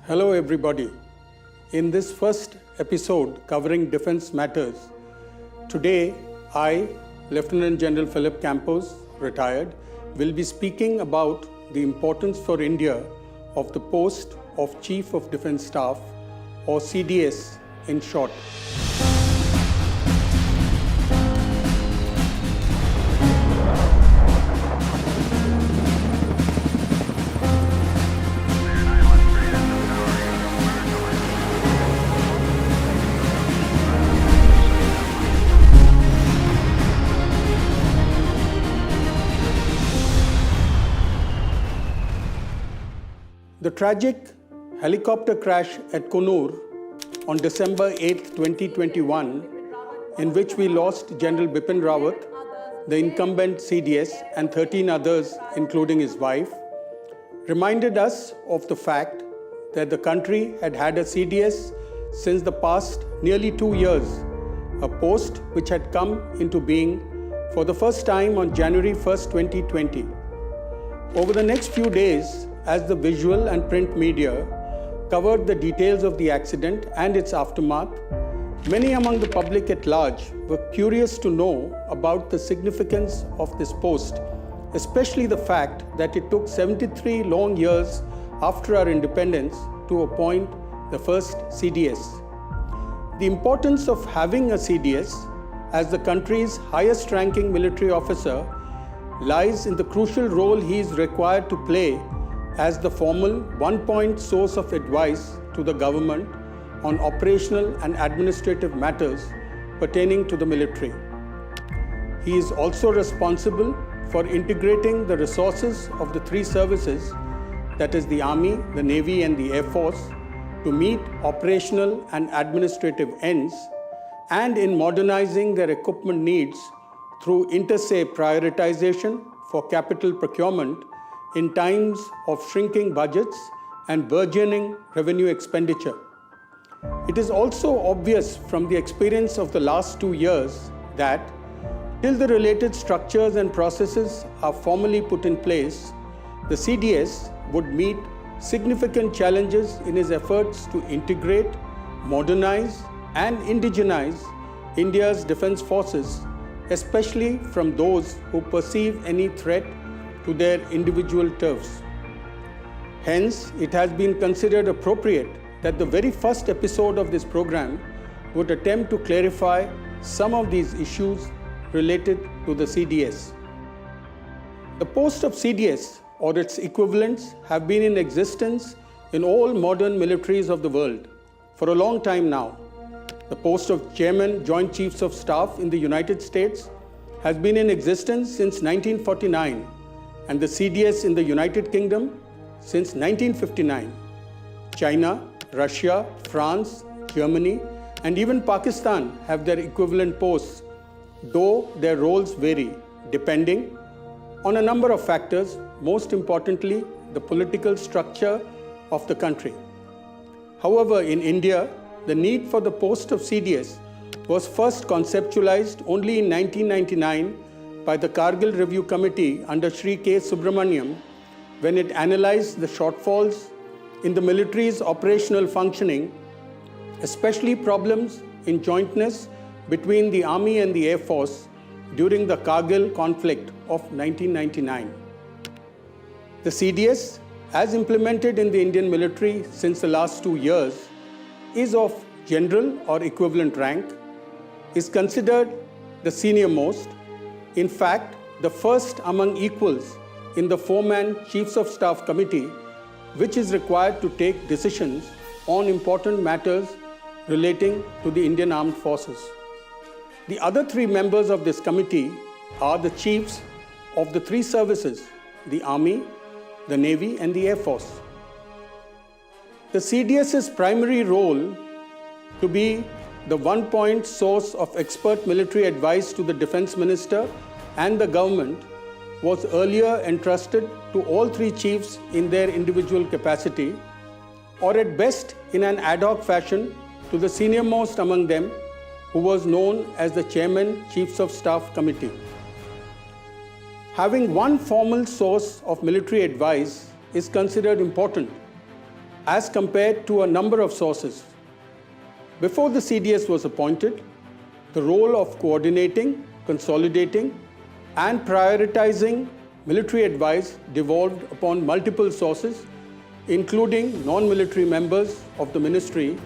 Hello everybody. In this first episode covering defense matters, today I, Lieutenant General Philip Campose, retired, will be speaking about the importance for India of the post of Chief of Defence Staff, or CDS in short. The tragic helicopter crash at Coonoor on December 8, 2021, in which we lost General Bipin Rawat, the incumbent CDS, and 13 others, including his wife, reminded us of the fact that the country had had a CDS since the past nearly 2 years, a post which had come into being for the first time on January 1, 2020. Over the next few days, as the visual and print media covered the details of the accident and its aftermath, many among the public at large were curious to know about the significance of this post, especially the fact that it took 73 long years after our independence to appoint the first CDS. The importance of having a CDS as the country's highest-ranking military officer lies in the crucial role he is required to play as the formal one-point source of advice to the government on operational and administrative matters pertaining to the military. He is also responsible for integrating the resources of the three services, that is the Army, the Navy, and the Air Force, to meet operational and administrative ends, and in modernizing their equipment needs through inter-se prioritization for capital procurement in times of shrinking budgets and burgeoning revenue expenditure. It is also obvious from the experience of the last 2 years that till the related structures and processes are formally put in place, the CDS would meet significant challenges in his efforts to integrate, modernize, and indigenize India's defense forces, especially from those who perceive any threat to their individual turfs. Hence, it has been considered appropriate that the very first episode of this program would attempt to clarify some of these issues related to the CDS. The post of CDS or its equivalents have been in existence in all modern militaries of the world for a long time now. The post of Chairman Joint Chiefs of Staff in the United States has been in existence since 1949, and the CDS in the United Kingdom since 1959. China, Russia, France, Germany, and even Pakistan have their equivalent posts, though their roles vary depending on a number of factors, most importantly, the political structure of the country. However, in India, the need for the post of CDS was first conceptualized only in 1999 by the Kargil Review Committee under Shri K. Subramaniam, when it analyzed the shortfalls in the military's operational functioning, especially problems in jointness between the Army and the Air Force during the Kargil conflict of 1999. The CDS, as implemented in the Indian military since the last 2 years, is of general or equivalent rank, is considered the senior most, in fact, the first among equals in the four-man Chiefs of Staff Committee, which is required to take decisions on important matters relating to the Indian Armed Forces. The other three members of this committee are the chiefs of the three services, the Army, the Navy, and the Air Force. The CDS's primary role to be the one-point source of expert military advice to the Defense Minister and the government was earlier entrusted to all three chiefs in their individual capacity, or at best in an ad hoc fashion to the senior-most among them, who was known as the Chairman Chiefs of Staff Committee. Having one formal source of military advice is considered important, as compared to a number of sources. Before the CDS was appointed, the role of coordinating, consolidating, and prioritizing military advice devolved upon multiple sources, including non-military members of the ministry,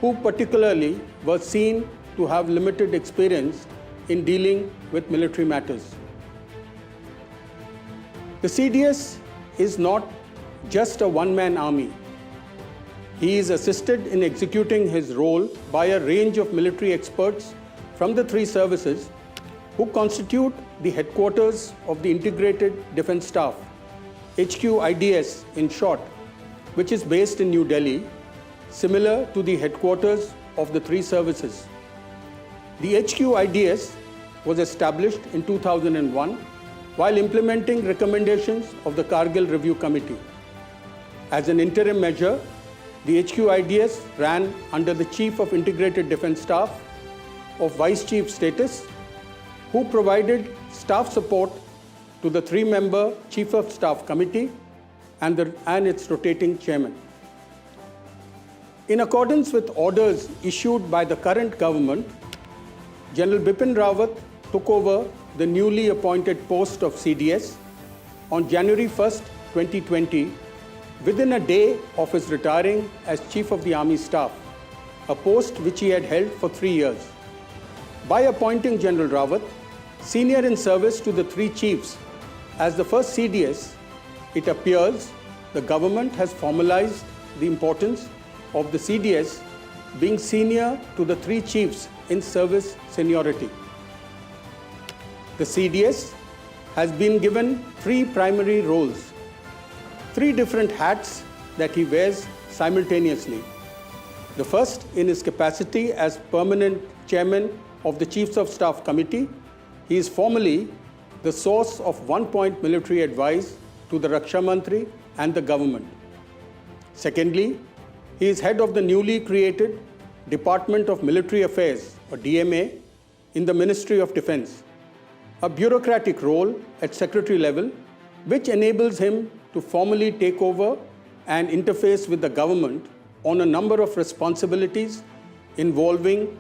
who particularly were seen to have limited experience in dealing with military matters. The CDS is not just a one-man army. He is assisted in executing his role by a range of military experts from the three services who constitute the headquarters of the Integrated Defence Staff, HQ-IDS in short, which is based in New Delhi, similar to the headquarters of the three services. The HQ-IDS was established in 2001 while implementing recommendations of the Kargil Review Committee. As an interim measure, the HQ-IDS ran under the Chief of Integrated Defence Staff of Vice Chief status, who provided staff support to the three-member Chief of Staff Committee and its rotating chairman. In accordance with orders issued by the current government, General Bipin Rawat took over the newly appointed post of CDS on January 1st, 2020, within a day of his retiring as Chief of the Army Staff, a post which he had held for 3 years. By appointing General Rawat senior in service to the three chiefs as the first CDS, it appears the government has formalized the importance of the CDS being senior to the three chiefs in service seniority. The CDS has been given three primary roles, three different hats that he wears simultaneously. The first, in his capacity as permanent chairman of the Chiefs of Staff Committee, he is formally the source of one-point military advice to the Raksha Mantri and the government. Secondly, he is head of the newly created Department of Military Affairs, or DMA, in the Ministry of Defence, a bureaucratic role at secretary level, which enables him to formally take over and interface with the government on a number of responsibilities involving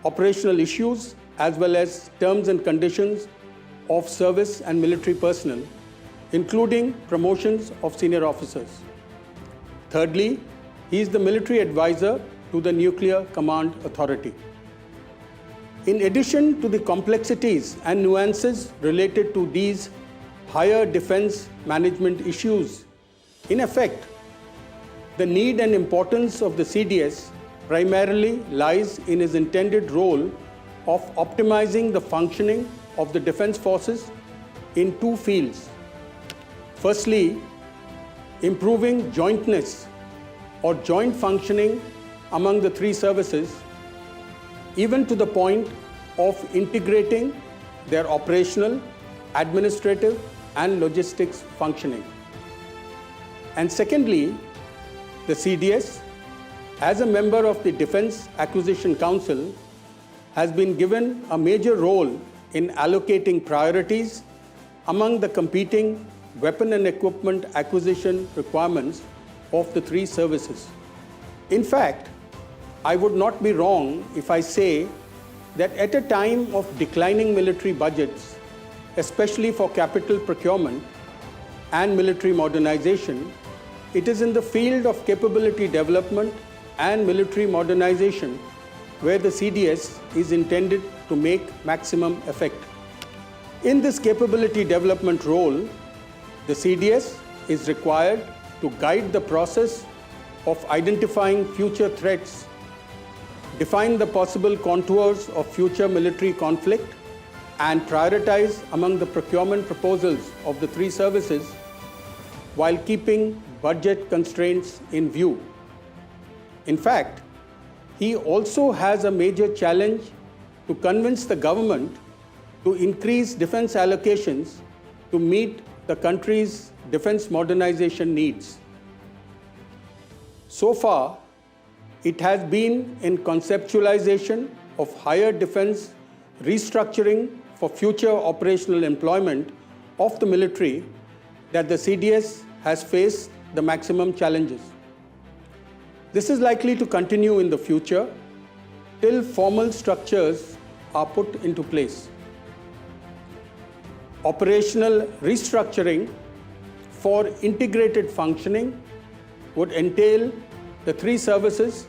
operational issues as well as terms and conditions of service and military personnel, including promotions of senior officers. Thirdly, he is the military advisor to the Nuclear Command Authority. In addition to the complexities and nuances related to these higher defense management issues, in effect, the need and importance of the CDS primarily lies in his intended role of optimizing the functioning of the defense forces in two fields. Firstly, improving jointness or joint functioning among the three services, even to the point of integrating their operational, administrative, and logistics functioning. And secondly, the CDS, as a member of the Defence Acquisition Council, has been given a major role in allocating priorities among the competing weapon and equipment acquisition requirements of the three services. In fact, I would not be wrong if I say that at a time of declining military budgets, especially for capital procurement and military modernization, it is in the field of capability development and military modernization where the CDS is intended to make maximum effect. In this capability development role, the CDS is required to guide the process of identifying future threats, define the possible contours of future military conflict, and prioritize among the procurement proposals of the three services while keeping budget constraints in view. In fact, he also has a major challenge to convince the government to increase defense allocations to meet the country's defense modernization needs. So far, it has been in conceptualization of higher defense restructuring for future operational employment of the military that the CDS has faced the maximum challenges. This is likely to continue in the future till formal structures are put into place. Operational restructuring for integrated functioning would entail the three services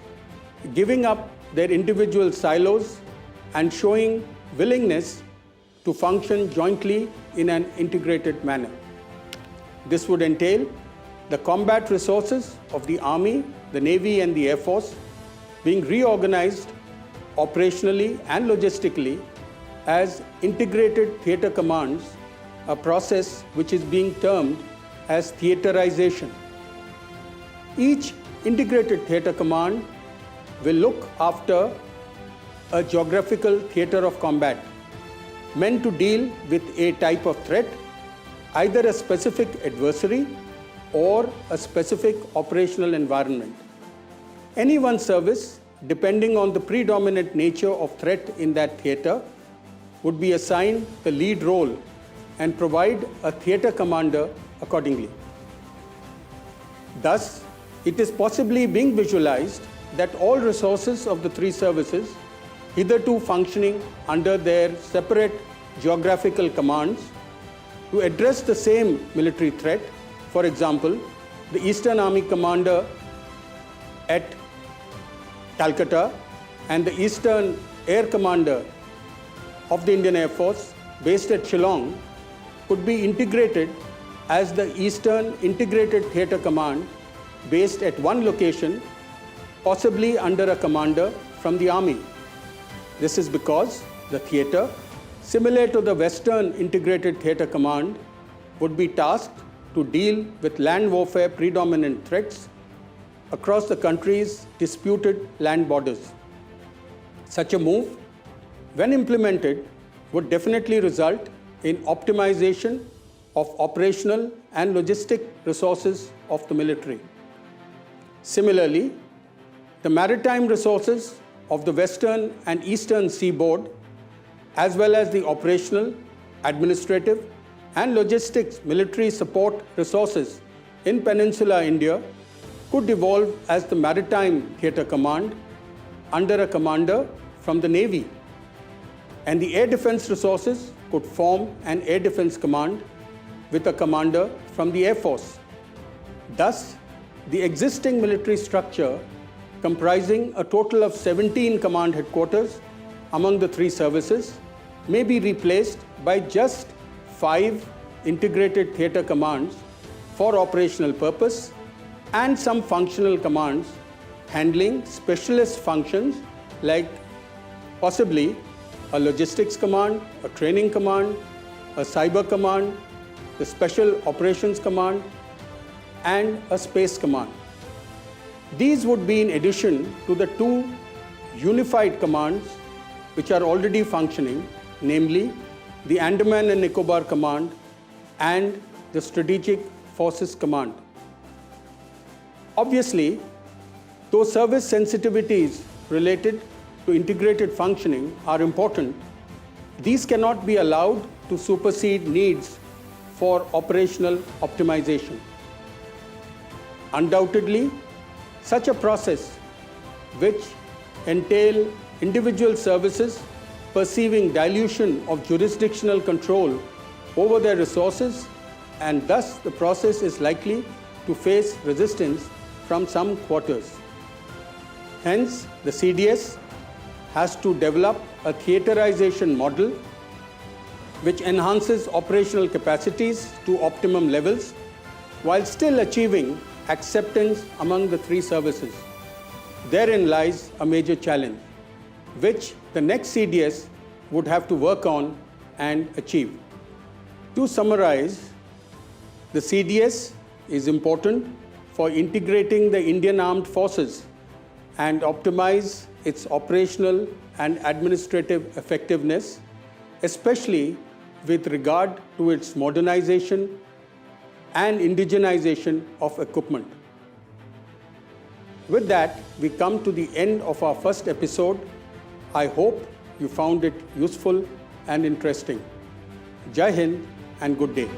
giving up their individual silos and showing willingness to function jointly in an integrated manner. This would entail the combat resources of the Army, the Navy, and the Air Force being reorganized operationally and logistically as integrated theater commands, a process which is being termed as theaterization. Each integrated theater command will look after a geographical theater of combat meant to deal with a type of threat, either a specific adversary or a specific operational environment. Any one service, depending on the predominant nature of threat in that theater, would be assigned the lead role and provide a theater commander accordingly. Thus, it is possibly being visualized that all resources of the three services, hitherto functioning under their separate geographical commands, to address the same military threat. For example, the Eastern Army Commander at Calcutta and the Eastern Air Commander of the Indian Air Force based at Shillong could be integrated as the Eastern Integrated Theater Command based at one location, possibly under a commander from the Army. This is because the theater, similar to the Western Integrated Theater Command, would be tasked to deal with land warfare predominant threats across the country's disputed land borders. Such a move, when implemented, would definitely result in optimization of operational and logistic resources of the military. Similarly, the maritime resources of the Western and Eastern seaboard, as well as the operational, administrative, and logistics military support resources in Peninsular India could evolve as the Maritime Theatre Command under a commander from the Navy, and the air defense resources could form an Air Defense Command with a commander from the Air Force. Thus, the existing military structure, comprising a total of 17 command headquarters among the three services, may be replaced by just 5 integrated theatre commands for operational purpose and some functional commands handling specialist functions like possibly a logistics command, a training command, a cyber command, the special operations command, and a space command. These would be in addition to the 2 unified commands which are already functioning, namely the Andaman and Nicobar Command and the Strategic Forces Command. Obviously, though service sensitivities related to integrated functioning are important, these cannot be allowed to supersede needs for operational optimization. Undoubtedly, such a process, which entail individual services perceiving dilution of jurisdictional control over their resources, and thus the process is likely to face resistance from some quarters. Hence, the CDS has to develop a theaterization model which enhances operational capacities to optimum levels while still achieving acceptance among the three services. Therein lies a major challenge, which the next CDS would have to work on and achieve. To summarize, the CDS is important for integrating the Indian Armed Forces and optimize its operational and administrative effectiveness, especially with regard to its modernization and indigenization of equipment. With that, we come to the end of our first episode. I hope you found it useful and interesting. Jai Hind and good day.